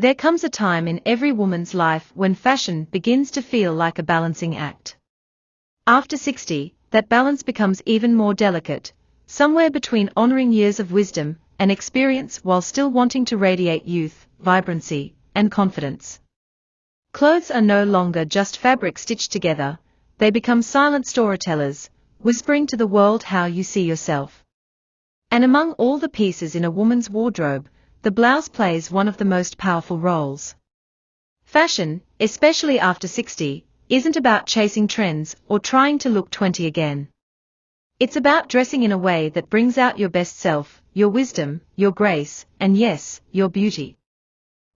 There comes a time in every woman's life when fashion begins to feel like a balancing act. After 60, that balance becomes even more delicate, somewhere between honoring years of wisdom and experience while still wanting to radiate youth, vibrancy, and confidence. Clothes are no longer just fabric stitched together, they become silent storytellers, whispering to the world how you see yourself. And among all the pieces in a woman's wardrobe, the blouse plays one of the most powerful roles. Fashion, especially after 60, isn't about chasing trends or trying to look 20 again. It's about dressing in a way that brings out your best self, your wisdom, your grace, and yes, your beauty.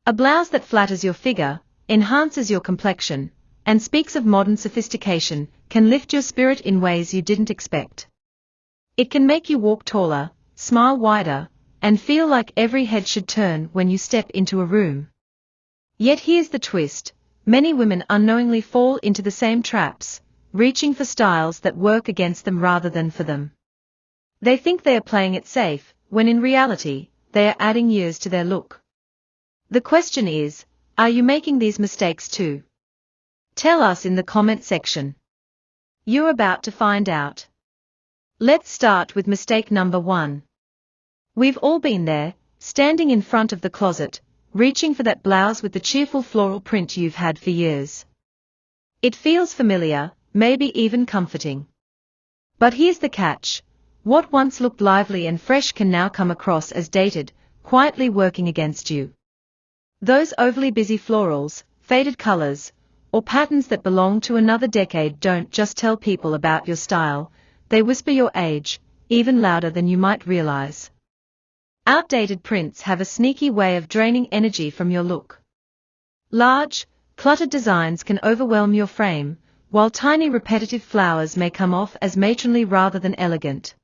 A blouse that flatters your figure, enhances your complexion, and speaks of modern sophistication, can lift your spirit in ways you didn't expect. It can make you walk taller, smile wider, and feel like every head should turn when you step into a room. Yet here's the twist, many women unknowingly fall into the same traps, reaching for styles that work against them rather than for them. They think they are playing it safe, when in reality, they are adding years to their look. The question is, are you making these mistakes too? Tell us in the comment section. You're about to find out. Let's start with mistake number 1. We've all been there, standing in front of the closet, reaching for that blouse with the cheerful floral print you've had for years. It feels familiar, maybe even comforting. But here's the catch. What once looked lively and fresh can now come across as dated, quietly working against you. Those overly busy florals, faded colors, or patterns that belong to another decade don't just tell people about your style, they whisper your age, even louder than you might realize. Outdated prints have a sneaky way of draining energy from your look. Large, cluttered designs can overwhelm your frame, while tiny repetitive flowers may come off as matronly rather than elegant.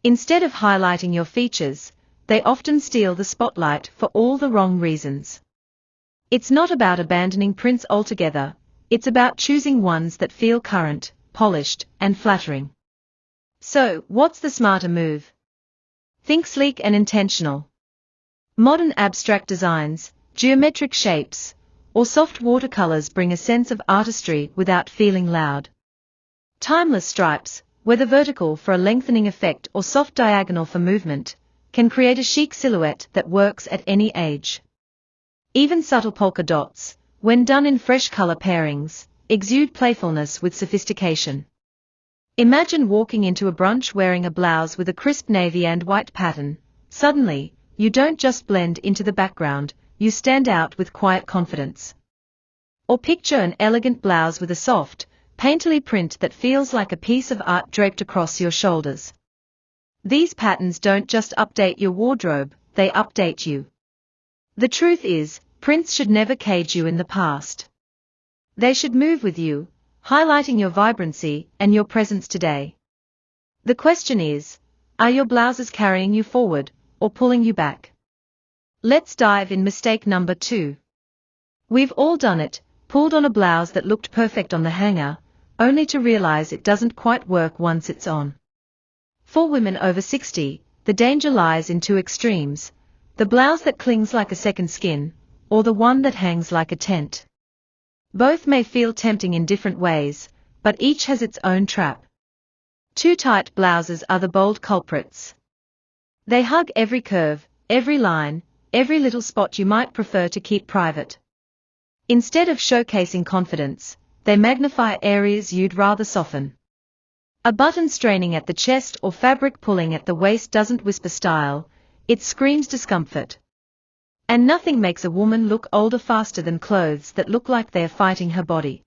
Instead of highlighting your features, they often steal the spotlight for all the wrong reasons. It's not about abandoning prints altogether, it's about choosing ones that feel current, polished, and flattering. So, what's the smarter move? Think sleek and intentional. Modern abstract designs, geometric shapes, or soft watercolors bring a sense of artistry without feeling loud. Timeless stripes, whether vertical for a lengthening effect or soft diagonal for movement, can create a chic silhouette that works at any age. Even subtle polka dots, when done in fresh color pairings, exude playfulness with sophistication. Imagine walking into a brunch wearing a blouse with a crisp navy and white pattern. Suddenly, you don't just blend into the background, you stand out with quiet confidence. Or picture an elegant blouse with a soft, painterly print that feels like a piece of art draped across your shoulders. These patterns don't just update your wardrobe, they update you. The truth is, prints should never cage you in the past. They should move with you, highlighting your vibrancy and your presence today. The question is, are your blouses carrying you forward, or pulling you back? Let's dive in mistake number 2. We've all done it, pulled on a blouse that looked perfect on the hanger, only to realize it doesn't quite work once it's on. For women over 60, the danger lies in two extremes, the blouse that clings like a second skin, or the one that hangs like a tent. Both may feel tempting in different ways, but each has its own trap. Too tight blouses are the bold culprits. They hug every curve, every line, every little spot you might prefer to keep private. Instead of showcasing confidence, they magnify areas you'd rather soften. A button straining at the chest or fabric pulling at the waist doesn't whisper style, it screams discomfort. And nothing makes a woman look older faster than clothes that look like they're fighting her body.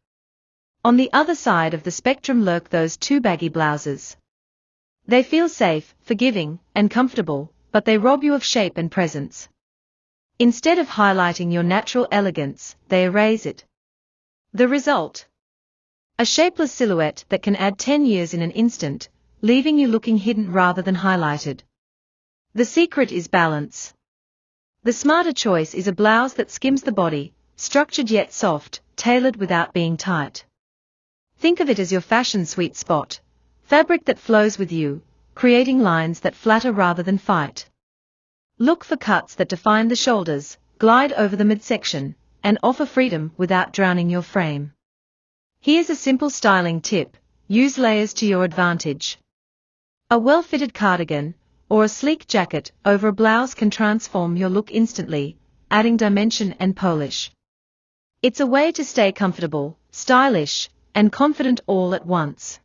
On the other side of the spectrum lurk those too baggy blouses. They feel safe, forgiving, and comfortable, but they rob you of shape and presence. Instead of highlighting your natural elegance, they erase it. The result? A shapeless silhouette that can add 10 years in an instant, leaving you looking hidden rather than highlighted. The secret is balance. The smarter choice is a blouse that skims the body, structured yet soft, tailored without being tight. Think of it as your fashion sweet spot, fabric that flows with you, creating lines that flatter rather than fight. Look for cuts that define the shoulders, glide over the midsection, and offer freedom without drowning your frame. Here's a simple styling tip: use layers to your advantage. A well-fitted cardigan, or a sleek jacket over a blouse can transform your look instantly, adding dimension and polish. It's a way to stay comfortable, stylish, and confident all at once.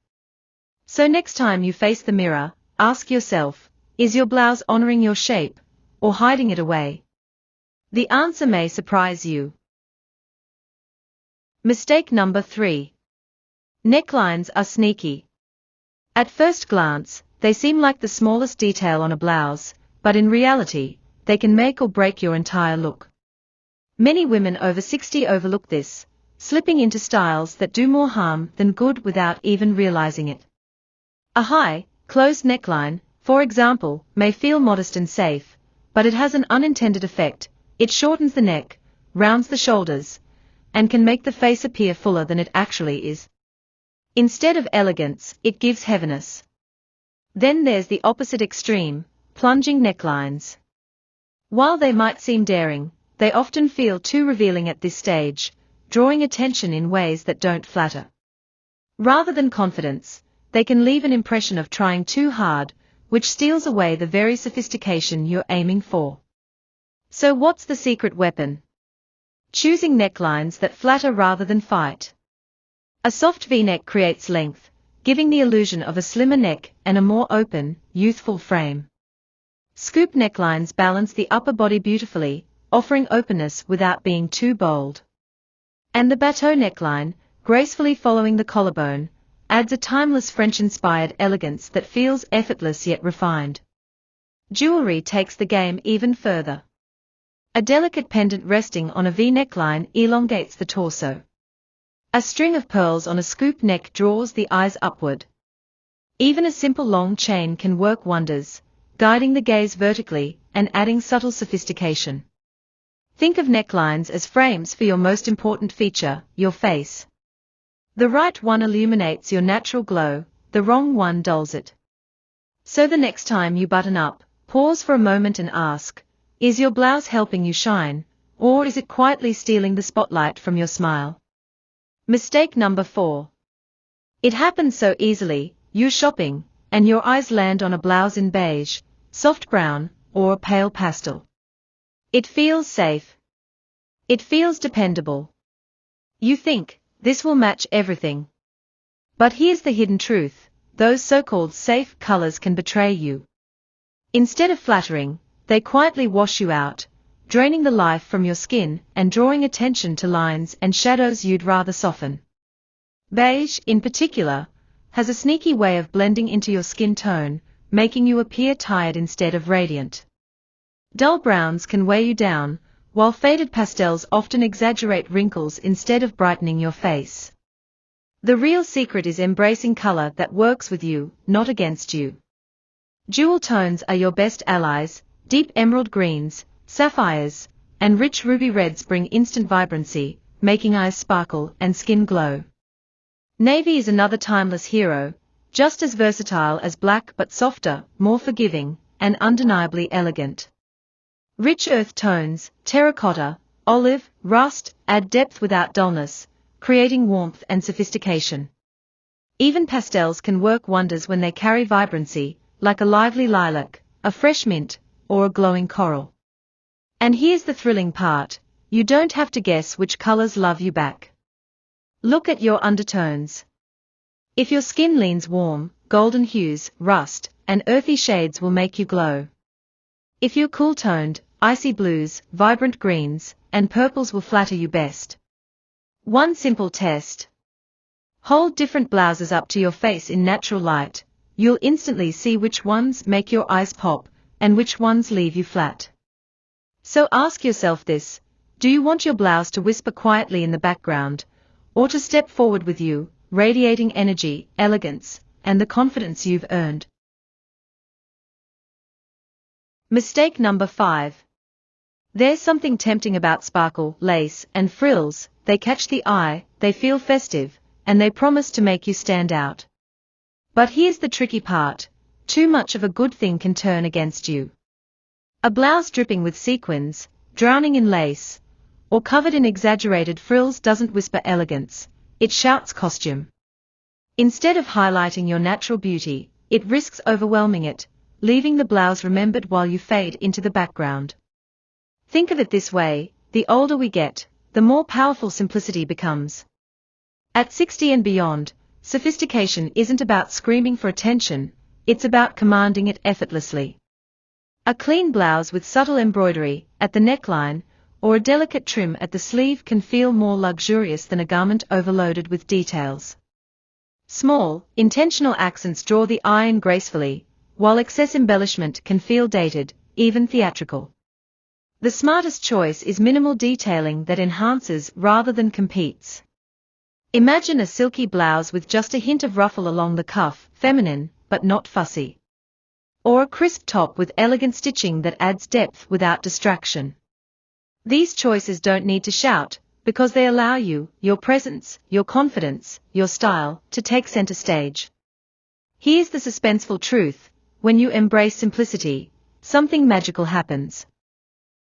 So next time you face the mirror, ask yourself, is your blouse honoring your shape, or hiding it away? The answer may surprise you. Mistake number 3. Necklines are sneaky. At first glance, they seem like the smallest detail on a blouse, but in reality, they can make or break your entire look. Many women over 60 overlook this, slipping into styles that do more harm than good without even realizing it. A high, closed neckline, for example, may feel modest and safe, but it has an unintended effect. It shortens the neck, rounds the shoulders, and can make the face appear fuller than it actually is. Instead of elegance, it gives heaviness. Then there's the opposite extreme, plunging necklines. While they might seem daring, they often feel too revealing at this stage, drawing attention in ways that don't flatter. Rather than confidence, they can leave an impression of trying too hard, which steals away the very sophistication you're aiming for. So what's the secret weapon? Choosing necklines that flatter rather than fight. A soft V-neck creates length, giving the illusion of a slimmer neck and a more open, youthful frame. Scoop necklines balance the upper body beautifully, offering openness without being too bold. And the bateau neckline, gracefully following the collarbone, adds a timeless French-inspired elegance that feels effortless yet refined. Jewelry takes the game even further. A delicate pendant resting on a V neckline elongates the torso. A string of pearls on a scoop neck draws the eyes upward. Even a simple long chain can work wonders, guiding the gaze vertically and adding subtle sophistication. Think of necklines as frames for your most important feature, your face. The right one illuminates your natural glow, the wrong one dulls it. So the next time you button up, pause for a moment and ask, is your blouse helping you shine, or is it quietly stealing the spotlight from your smile? Mistake number 4. It happens so easily. You're shopping, and your eyes land on a blouse in beige, soft brown, or a pale pastel. It feels safe. It feels dependable. You think, this will match everything. But here's the hidden truth: those so-called safe colors can betray you. Instead of flattering, they quietly wash you out, draining the life from your skin and drawing attention to lines and shadows you'd rather soften. Beige, in particular, has a sneaky way of blending into your skin tone, making you appear tired instead of radiant. Dull browns can weigh you down, while faded pastels often exaggerate wrinkles instead of brightening your face. The real secret is embracing color that works with you, not against you. Jewel tones are your best allies. Deep emerald greens, sapphires, and rich ruby reds bring instant vibrancy, making eyes sparkle and skin glow. Navy is another timeless hero, just as versatile as black but softer, more forgiving, and undeniably elegant. Rich earth tones, terracotta, olive, rust, add depth without dullness, creating warmth and sophistication. Even pastels can work wonders when they carry vibrancy, like a lively lilac, a fresh mint, or a glowing coral. And here's the thrilling part: you don't have to guess which colors love you back. Look at your undertones. If your skin leans warm, golden hues, rust, and earthy shades will make you glow. If you're cool-toned, icy blues, vibrant greens, and purples will flatter you best. One simple test. Hold different blouses up to your face in natural light. You'll instantly see which ones make your eyes pop, and which ones leave you flat. So ask yourself this: do you want your blouse to whisper quietly in the background, or to step forward with you, radiating energy, elegance, and the confidence you've earned? Mistake number 5. There's something tempting about sparkle, lace, and frills. They catch the eye, they feel festive, and they promise to make you stand out. But here's the tricky part: too much of a good thing can turn against you. A blouse dripping with sequins, drowning in lace, or covered in exaggerated frills doesn't whisper elegance, it shouts costume. Instead of highlighting your natural beauty, it risks overwhelming it, leaving the blouse remembered while you fade into the background. Think of it this way, the older we get, the more powerful simplicity becomes. At 60 and beyond, sophistication isn't about screaming for attention, it's about commanding it effortlessly. A clean blouse with subtle embroidery at the neckline, or a delicate trim at the sleeve can feel more luxurious than a garment overloaded with details. Small, intentional accents draw the eye in gracefully, while excess embellishment can feel dated, even theatrical. The smartest choice is minimal detailing that enhances rather than competes. Imagine a silky blouse with just a hint of ruffle along the cuff, feminine, but not fussy. Or a crisp top with elegant stitching that adds depth without distraction. These choices don't need to shout, because they allow you, your presence, your confidence, your style, to take center stage. Here's the suspenseful truth, when you embrace simplicity, something magical happens.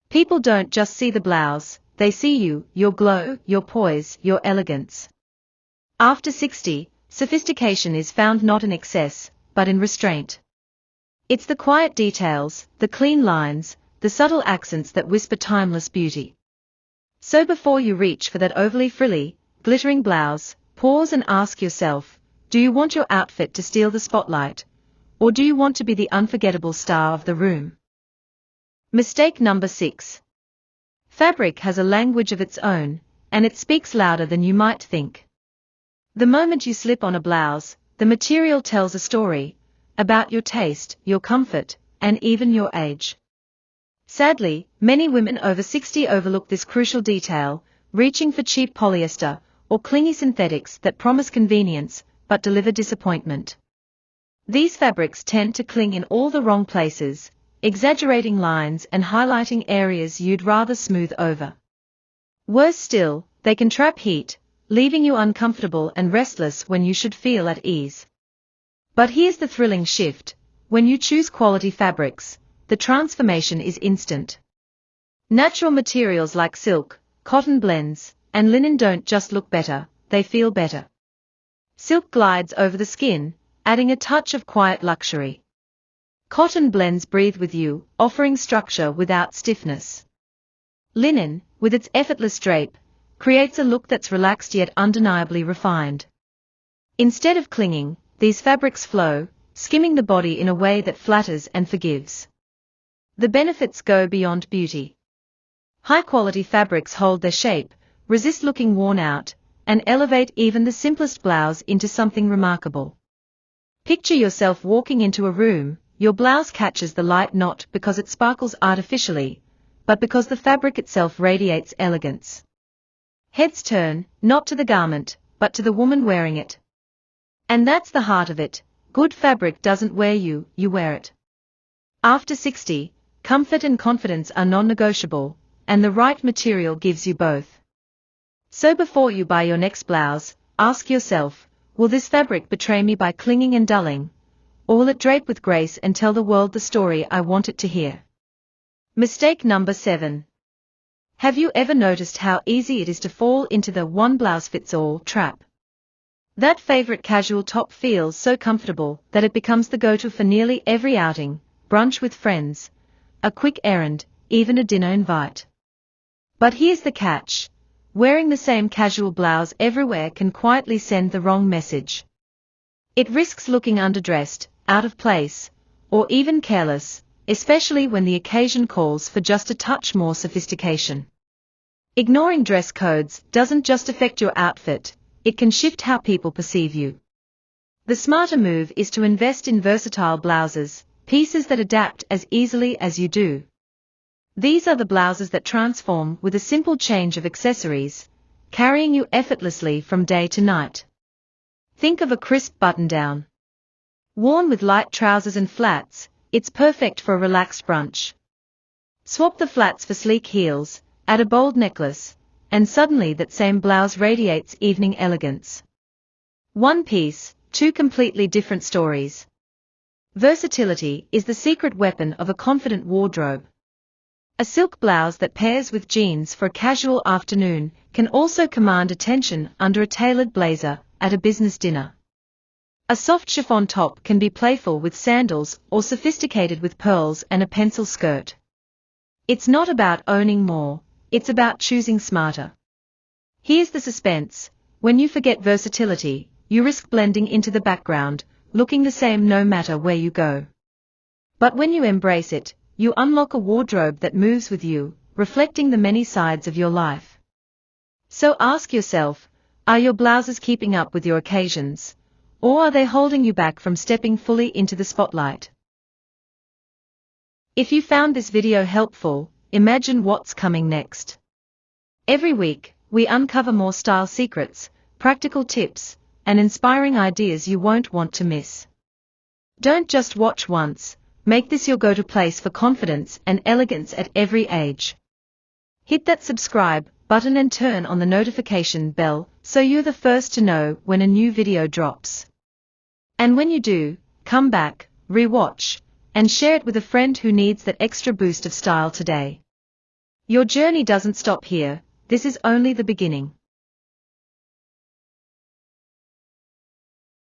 People don't just see the blouse, they see you, your glow, your poise, your elegance. After 60, sophistication is found not in excess, but in restraint. It's the quiet details, the clean lines, the subtle accents that whisper timeless beauty. So before you reach for that overly frilly, glittering blouse, pause and ask yourself, do you want your outfit to steal the spotlight, or do you want to be the unforgettable star of the room? Mistake number 6. Fabric has a language of its own, and it speaks louder than you might think. The moment you slip on a blouse, the material tells a story, about your taste, your comfort, and even your age. Sadly, many women over 60 overlook this crucial detail, reaching for cheap polyester, or clingy synthetics that promise convenience, but deliver disappointment. These fabrics tend to cling in all the wrong places, exaggerating lines and highlighting areas you'd rather smooth over. Worse still, they can trap heat, leaving you uncomfortable and restless when you should feel at ease. But here's the thrilling shift, when you choose quality fabrics, the transformation is instant. Natural materials like silk, cotton blends, and linen don't just look better, they feel better. Silk glides over the skin, adding a touch of quiet luxury. Cotton blends breathe with you, offering structure without stiffness. Linen, with its effortless drape, creates a look that's relaxed yet undeniably refined. Instead of clinging, these fabrics flow, skimming the body in a way that flatters and forgives. The benefits go beyond beauty. High-quality fabrics hold their shape, resist looking worn out, and elevate even the simplest blouse into something remarkable. Picture yourself walking into a room, your blouse catches the light not because it sparkles artificially, but because the fabric itself radiates elegance. Heads turn, not to the garment, but to the woman wearing it. And that's the heart of it, good fabric doesn't wear you, you wear it. After 60, comfort and confidence are non-negotiable, and the right material gives you both. So before you buy your next blouse, ask yourself, will this fabric betray me by clinging and dulling, or will it drape with grace and tell the world the story I want it to hear? Mistake number 7. Have you ever noticed how easy it is to fall into the one-blouse-fits-all trap? That favorite casual top feels so comfortable that it becomes the go-to for nearly every outing, brunch with friends, a quick errand, even a dinner invite. But here's the catch. Wearing the same casual blouse everywhere can quietly send the wrong message. It risks looking underdressed, out of place, or even careless, especially when the occasion calls for just a touch more sophistication. Ignoring dress codes doesn't just affect your outfit, it can shift how people perceive you. The smarter move is to invest in versatile blouses, pieces that adapt as easily as you do. These are the blouses that transform with a simple change of accessories, carrying you effortlessly from day to night. Think of a crisp button-down. Worn with light trousers and flats, it's perfect for a relaxed brunch. Swap the flats for sleek heels, add a bold necklace, and suddenly that same blouse radiates evening elegance. One piece, two completely different stories. Versatility is the secret weapon of a confident wardrobe. A silk blouse that pairs with jeans for a casual afternoon can also command attention under a tailored blazer at a business dinner. A soft chiffon top can be playful with sandals or sophisticated with pearls and a pencil skirt. It's not about owning more, it's about choosing smarter. Here's the suspense: when you forget versatility, you risk blending into the background, looking the same no matter where you go. But when you embrace it, you unlock a wardrobe that moves with you, reflecting the many sides of your life. So ask yourself, are your blouses keeping up with your occasions, or are they holding you back from stepping fully into the spotlight? If you found this video helpful, imagine what's coming next. Every week, we uncover more style secrets, practical tips, and inspiring ideas you won't want to miss. Don't just watch once, make this your go-to place for confidence and elegance at every age. Hit that subscribe button and turn on the notification bell so you're the first to know when a new video drops. And when you do, come back, rewatch, and share it with a friend who needs that extra boost of style today. Your journey doesn't stop here, this is only the beginning.